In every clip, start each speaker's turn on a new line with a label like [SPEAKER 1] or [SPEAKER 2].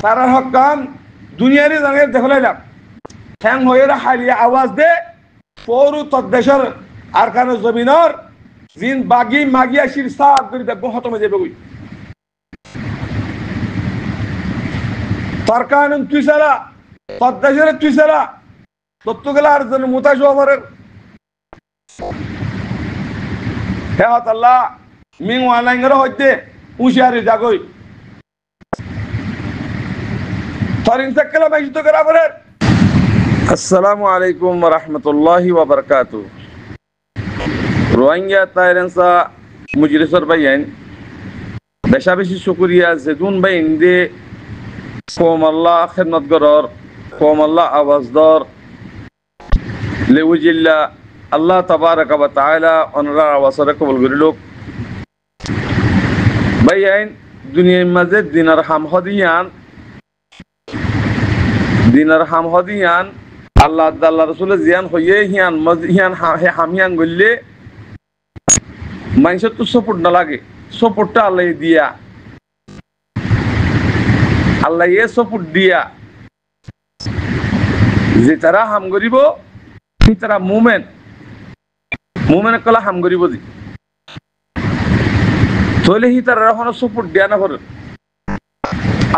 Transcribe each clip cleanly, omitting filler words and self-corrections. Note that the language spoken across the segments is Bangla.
[SPEAKER 1] তারা হকান দুনিয়ারই জানে দেখলাইলাম ঠ্যাং হয়ে হারিয়ে আওয়াজ দে পৌরু তদ্দেশের আর কানো জমিনর জিন বাগি মাগিয়া শির সাপ করে দেখবো হতম হয়ে যাবে তার কারণ তুই সারা তদ্দেশের তুই সারা তত্ত্ব গেলে আর জন মুতাজ ওভারের হে আল্লাহ মিং ওয়ালাইঙ্গের হইতে উশিয়ারি জাগই তরিন সাক্কেলা বাইশিত করা বলেন আসসালামু আলাইকুম ওয়া রাহমাতুল্লাহি ওয়া বারাকাতুহু রোহিঙ্গা তাইরেনসা মুজলিসর বাইন বেশা বেশি শুকরিয়া জেদুন বাইন দে কম আল্লাহ খেদমত গরর কম আল্লাহ আওয়াজদর লেউজিল্লা আল্লাহ তাবারাকা ওয়া তাআলা অনরা আওয়াজরে কবুল করিলুক বাইন দুনিয়ার মাঝে দিনার হাম হদিয়ান আল্লাহ আল্লাহ রসুলের জিয়ান হইয়ে হিয়ান হামিয়ান গললে মানুষের তো সপোর্ট না লাগে সপোর্টটা আল্লাহ দিয়া আল্লাহ সপোর্ট দিয়া যে তারা হাম করিব সে তারা মুমেন্ট কলা হাম করিব দি তাহলে হি তারা এখন সপোর্ট দিয়া না করে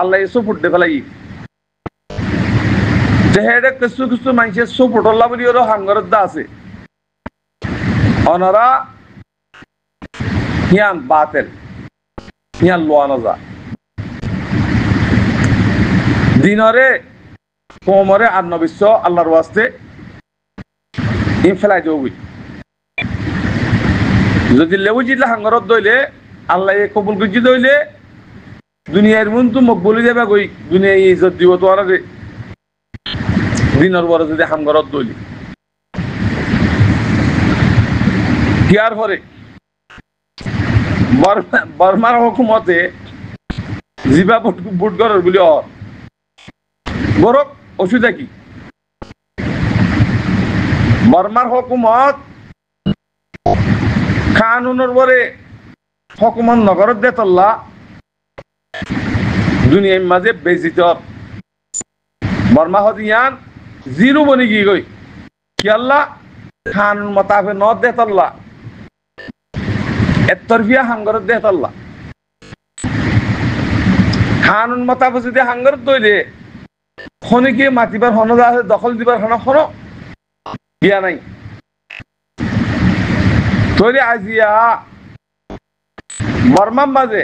[SPEAKER 1] আল্লাহ সপোর্ট দে ফেলাই যেহেতু কিছু কিছু মানুষের সপোর্ট আল্লাহ বলি ওরা হাঙ্গরের দা আছে অনারা হিয়ান বাতেল হিয়ান লোয়ানো যা দিনরে কমরে আর নবিশ্ব আল্লাহর ওয়াস্তে ফেলাই দেবই যদি লেবু জিতলে হাঙ্গরত দইলে আল্লাহ কবুল গুজি দইলে দুনিয়ার মন তো মোক বলি যাবে গই দুনিয়া ইজ্জত দিব তো আর দিনের বড় যদি হাঙ্গরত দইলি কিয়ার পরে বর্মার হুকুমতে জিবা বুট গড়ের বলি গরক অসুবিধা কি বর্মার হুকুমত কানুনের পরে হুকুমত নগরত দেতল্লা দুনিয়ার মাঝে বেজিত বর্মা হদিয়ান জিরো বনি গিয়ে গই কি আল্লাহ কানুন মোতাবেক ন দেতল্লা এতরফিয়া হাঙ্গরত দেতল্লা কানুন মোতাবেক যদি হাঙ্গরত দইলে খনিকে মাতিবার হন আছে দখল দিবার হন বিয়া নাই তৈরি আজিয়া বর্মার মাঝে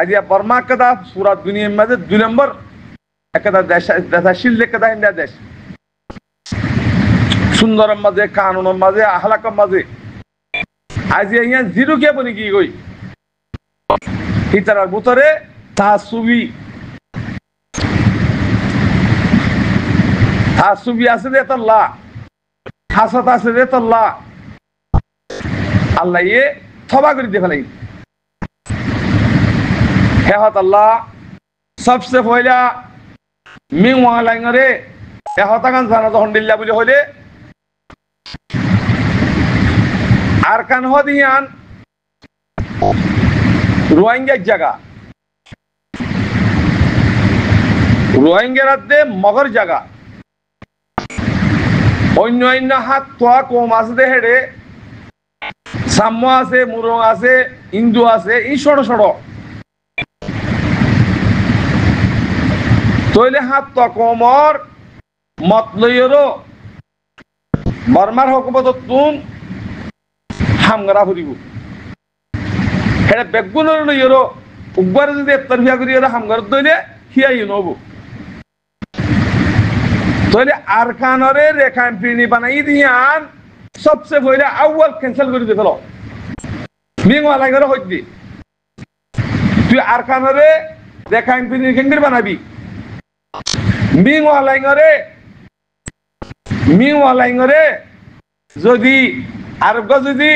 [SPEAKER 1] আজিয়া বর্মা কেদা পুরা দুনিয়ার মাঝে 2 নম্বর একটা দেশশীল একটা ইন্ডিয়া দেশ সুন্দরের মাঝে কানুনের মাঝে আহলাকের মাঝে আজিয়া ইয়া জিরো কে বনি কি গই ইতারার ভিতরে তাসুবি আছে রে আল্লাহ হাসাত আছে রে আল্লাহ আল্লাহ থবা করে দিয়ে ফেলাই হেহত আল্লাহ সবসে পয়লা মিং ওয়ালাইঙ্গরে এহতাগান জানা যখন দিল্লা বলে হইলে আর কান হদিয়ান রোহিঙ্গার জায়গা রোহিঙ্গার রাতে মগর জায়গা অন্য হাত তোয়া কম আছে দে হেডে সাম্য আছে মুরং আছে ইন্দু আছে ই সড় তৈলে হাত তো কমর মত লইয়েরও বর্মার হকুমত তুন হামগরা ফুরিব হেডে বেগুনের লইয়েরও উগবারে যদি তরফিয়া করি হামগর দইলে হিয়াই নব তৈলে আরকানরে রেখা পিনি বানাই দিয়ান সবচেয়ে পয়লা আউয়াল ক্যান্সেল করে দিয়ে ফেলো মিং ওয়ালাইঙ্গরে হইত দি তুই আরকানরে রেখা পিনি কেঙ্গির বানাবি মিং ওয়ালাইঙ্গরে যদি আরব যদি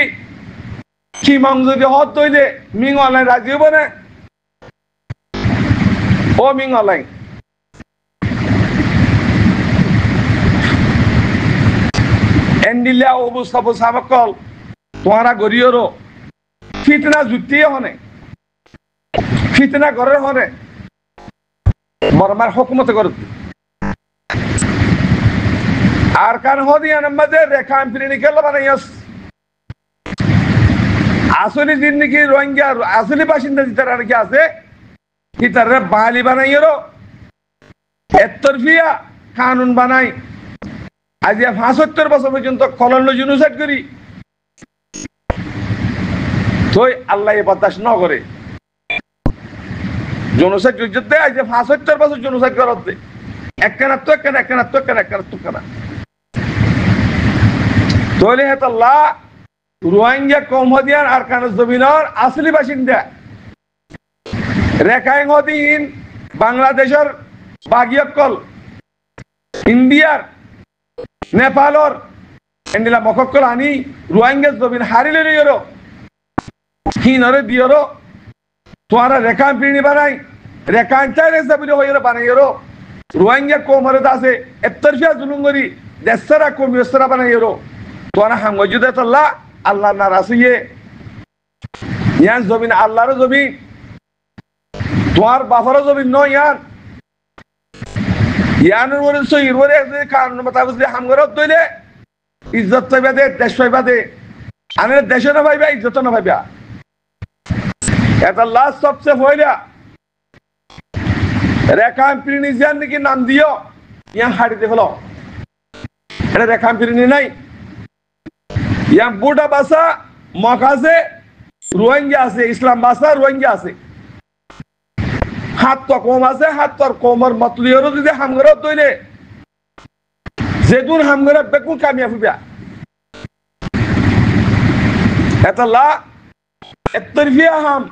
[SPEAKER 1] কিমাং যদি হত দইলে মিং ওয়ালাই রাজি হব না ও মিং ওয়ালাই এন্ডিলা অবস্থা সাবকল তোমারা গরিয়রও ফিতনা জুতিয়ে হনে ফিতনা ঘরের হনে বর্মার হুকুমতে করতে আর কান হদিয়ানের মাঝে রেখা ফিরিনিকেল বানাইয়াস আসলে জিন্দিগি রোহিঙ্গা আসলে বাসিন্দা যেটার আর কি আছে হিতারে বালি বানাইয়েরো একতরফিয়া কানুন বানাই আজ ৭৫ বছর পর্যন্ত কলন্য জেনোসাইড করি তোই আল্লাহ বরদাস্ত ন করে জেনোসাইড যুদ্ধ আজ ৭৫ বছর জেনোসাইড করতে একখানা তো একখানা একখানা তো একখানা একখানা তো একখানা তোলে হেতাল্লাহ রোহিঙ্গা কম হদিয়ান আর কানের জমিনের আসলি বাসিন্দা রেখাইং হদিন বাংলাদেশের বাগিয়কল ইন্ডিয়ার নেপালর এন্ডিলা মকক্কল আনি রোহিঙ্গা জমিন হারিলে নিয়রো হিনরে দিয়রো তোরা রেখান পিড়ি বানাই রেখান চাইলে জমিন হইরে বানাইরো রোহিঙ্গা কোমরে দাসে এত্তরফিয়া জুলুম করি দেশরা কমিয়সরা বানাইরো তোরা হাঙ্গজুদে তাল্লাহ আল্লাহ নারাজ হইয়ে ইয়ান জমিন আল্লাহর জমিন তোমার বাফারও জমিন নয় ইয়ানের ওরে সহির ওরে কারণ মোতাবেক হামগরত দইলে ইজ্জত পাইবা দে দেশ পাইবা দে আনের দেশে না পাইবা ইজ্জত না পাইবা এটা লাস্ট সবচেয়ে হইলা রেখাম পিরিনি জান নাকি নাম দিও ইয়া হাড়িতে ফেলো এটা রেখাম পিরিনি নাই ইয়া বুড়া ভাষা মকাজে রোহিঙ্গা আছে ইসলাম ভাষা রোহিঙ্গা আছে হাত তো কম আছে হাত তোর কোমর মতলিয়রও যদি হামগরত দইলে যেদুন হামগরত বেকুন কামিয়া ফুবিয়া এটা লা এত্তরফিয়া হাম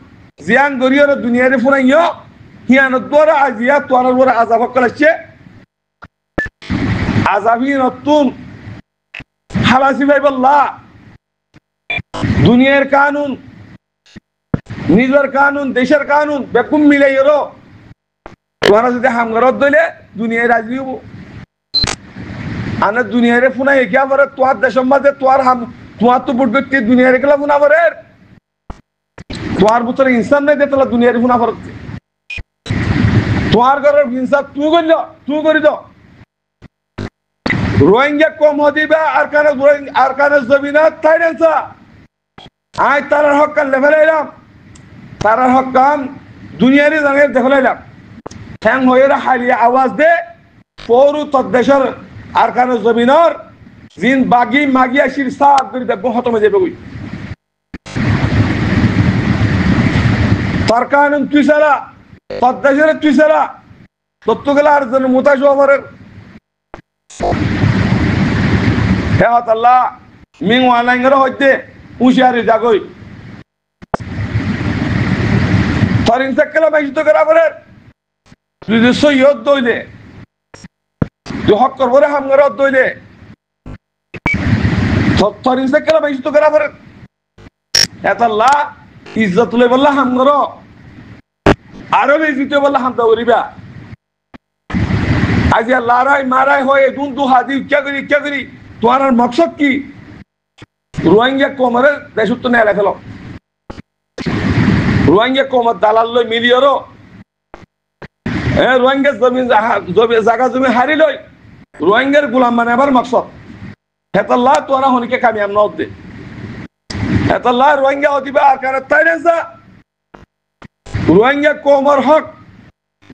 [SPEAKER 1] জিয়ান গরিয়র দুনিয়ারে ফুনাইও হিয়ানত দরা আজিয়া তোয়ানোর বড় আযাব কলাচ্ছে আযাবি নতুন হালাসি ভাইবাল্লাহ দুনিয়ার কানুন নিজের কানুন দেশের কানুন বেকুম মিলাইরো তোরা যদি হামগরত দইলে দুনিয়ায় রাজি হবো আনা দুনিয়ারে ফুনাই একে আবার তোর দেশের মাঝে তোর হাম তোমার তো বুট ব্যক্তি দুনিয়ারে গেলা ফুনা করে তোমার ভিতরে ইনসান নাই দেখলা দুনিয়ারে ফুনা করতে তোমার ঘরের ইনসান তুই করিল তুই করি দাও রোহিঙ্গা কম দিবা আর কানে জমিনা তাই রেলসা আয় তারার হক কান লেফেলাইলাম তারার হক কান দুনিয়ারে জানে দেখলাইলাম ঠ্যাং হয়ে হারিয়ে আওয়াজ দে পৌরু তদ্দেশের আর কানে জমিনের জিন বাগি মাগি আসির সাত করে দেখবো হতমে যাবে কই তার কানুন তুই সারা তদ্দেশের তুই সারা তত্ত্ব গেলা আর জন মুতাশ আমারের হে আল্লাহ মিং ওয়ালাইঙ্গর হইতে উশিয়ারি জাগই তরিন সাকলা মাইতো করা বলে যদি সৈয়দ দইলে তুই হক করবরে হামগরত দইলে তরিন সাকলা মাইতো করা বলে এতাল্লাহ ইজ্জত লই বললা হামগর আরো বেজিতে বললা হামদা করিবা আজি লারাই মারাই হয়ে দুন্দু হাদি কি করি তোমার মকসদ কি রোহিঙ্গা কোমরে দেশত্ব নেয় ফেল রোহিঙ্গা কোমর দালাল লই মিলিয়রো রোহিঙ্গা জমিন জায়গা জমি হারি লই রোহিঙ্গার গুলাম মানে আবার মকসদ হেতাল্লাহ তোরা হনিকে কামিয়াব ন দে হেতাল্লাহ রোহিঙ্গা অদিবা আর কার তাই রেসা রোহিঙ্গা কোমর হক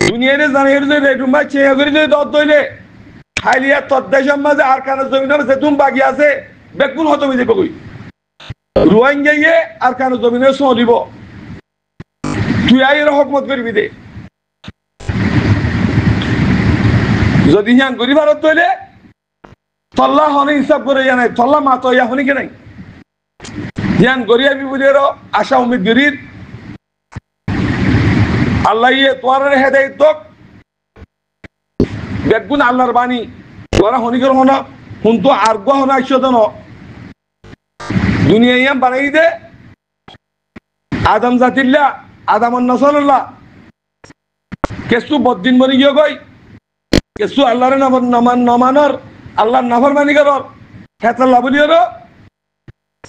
[SPEAKER 1] দুনিয়ারে জানিয়ে যে রেডুমা চেয়ে করে যদি দর দইলে হাইলিয়া তদ্দেশের মাঝে আর কানের জমিনের যে তুম বাকি আছে বেকুন হত মিলে কই রোহিঙ্গা ইয়ে আর কানের জমিনে চলিব তুই আইর হকমত করবি দে যদি হিয়ান করি ভারত দইলে তল্লা হনে হিসাব করে জানাই তল্লা মাতো ইয়া হনি কে নাই হিয়ান গরিয়া বিবুলের আশা উম্মিদ গরির আল্লাহ ইয়ে তোয়ার হেদায়েত দক বেগুন আল্লাহর বাণী তোরা হনিকর হনা হুন তো আর গো হনা আইসদন দুনিয়া ইয়াম বানাই দে আদম জাতিল্লাহ আদামন নসল্লাহ কেসু বদ্দিন বনি গিয়ে গই কেসু আল্লাহর নমানর আল্লাহর নাফরমানি করর খেতাল্লাহ বলিয়র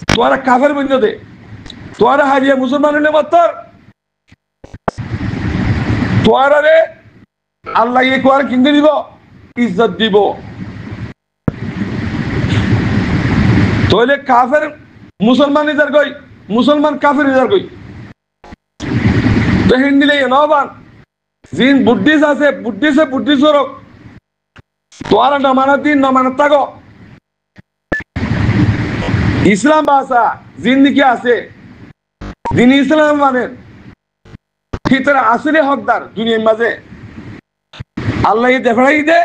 [SPEAKER 1] তোরা কাফের বন্য দে তোরা হারিয়ে মুসলমান হলে মাত্র তোরা রে আল্লাহ এই কোয়ার কিনতে দিব, ইজ্জত দিব। তাহলে কাফের মুসলমান ইজার কই, মুসলমান কাফের ইজার কই। তো হিন্দিলে নবান জিন বুদ্ধিস আছে, বুদ্ধিসে বুদ্ধিস রক তোরা নমানত দিন নমানত থাকো। ইসলাম ভাষা জিন্দিগি আছে, দিন ইসলাম মানেন ভিতরে আসলে হকদার দুনিয়ার মাঝে আল্লাহ দেখাই দে,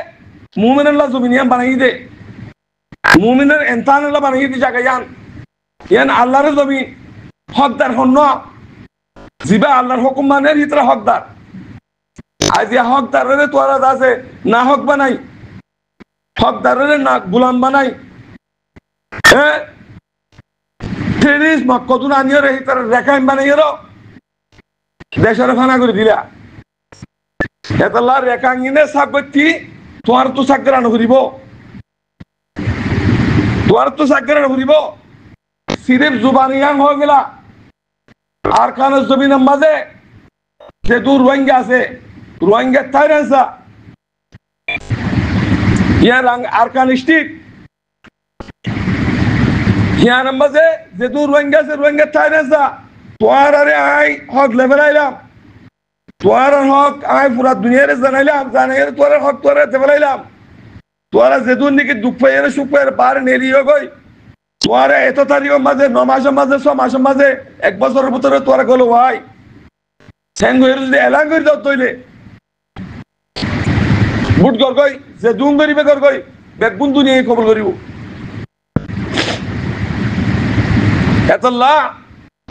[SPEAKER 1] মুমিন আল্লাহ জমিনিয়ান বানাই দে, মুমিনের এনতান আল্লাহ বানাই দি জায়গা যান ইয়ান আল্লাহর জমি হকদার হন জিবা আল্লাহর হুকুম মানের ভিতরে হকদার। আজ হকদার তোরা আছে না হক বানাই, হকদার না গুলাম বানাই। হ্যাঁ কতদিন আনিও রে তার রেখাইন বানাই দেশের ফানা করে দিলা এতলা রেখাঙ্গিনে সাকতি তোমার তো সাকরানো করিব, তোমার তো সাকরানো করিব সিরিফ জুবানিয়াং হয়ে গেলা। আর খানের জমিনের মাঝে যে দূর রোহিঙ্গা আছে, রোহিঙ্গা তাই রাসা ইয়ার আরকান স্ট্রিট ইয়ার মাঝে যে দূর রোহিঙ্গা আছে, রোহিঙ্গা তাই রাসা তোয়ার আরে আই হক লেভেল আইলাম, তোয়ার হক আই পুরা দুনিয়ারে জানাইলাম, জানাই তোর হক তোরা দেবেলাইলাম। তোরা যেদুন নাকি দুঃখ পাইয়ে সুখ পাইয়ে বার নেরিও গই তোরা এত তারিখের মাঝে 9 মাসের মাঝে 6 মাসের মাঝে 1 বছরের ভিতরে তোরা গেলো ভাই স্যাঙ্গ যদি এলান করে দাও তৈলে বুট কর গই যে দুম করিবে কর গই বেগুন দুনিয়ায় খবর করিব। এতলা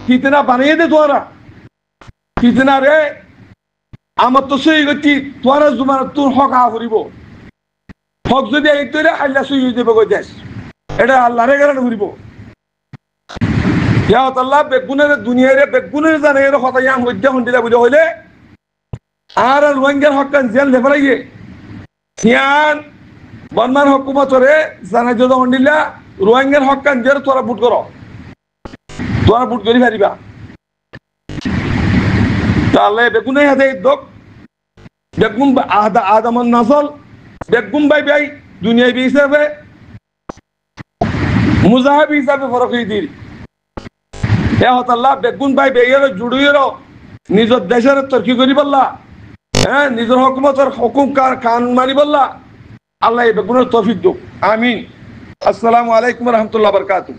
[SPEAKER 1] কিতনা বানিয়ে দে তোরা, কিতনা রে আমার তো সই গতি তোরা জুমার তোর হক আ করিব। হক যদি এই তৈরি আল্লাহ সই দেবে গই দেশ, এটা আল্লাহরে কারণে করিব। ইয়া আল্লাহ বেগুনের দুনিয়ারে বেগুনের জানে এর কথা ইয়াম হইতে হন্দিলা বুঝে হইলে আর রোহিঙ্গার হকান জেল লেফালাইয়ে সিয়ান বর্মান হুকুমতরে জানা যদি হন্দিলা রোহিঙ্গার হকান জেল তোরা বুট করো, তোরা বুট করি পারিবা। তাহলে বেগুনে হাতে দোক বেগুন আদামান নাসল বেগুন বাই বাই দুনিয়া বি হিসাবে মুজাহাবি হিসাবে ফরক দিল। এ হতাল্লাহ বেগুন বাই বেয়ের জুড়িয়ের নিজের দেশের তর্কি করি বললা, হ্যাঁ নিজের হুকুমতের হুকুম কান মানি বললা। আল্লাহ বেগুনের তৌফিক দো, আমিন। আসসালামু আলাইকুম রহমতুল্লাহ বরকাতুহ।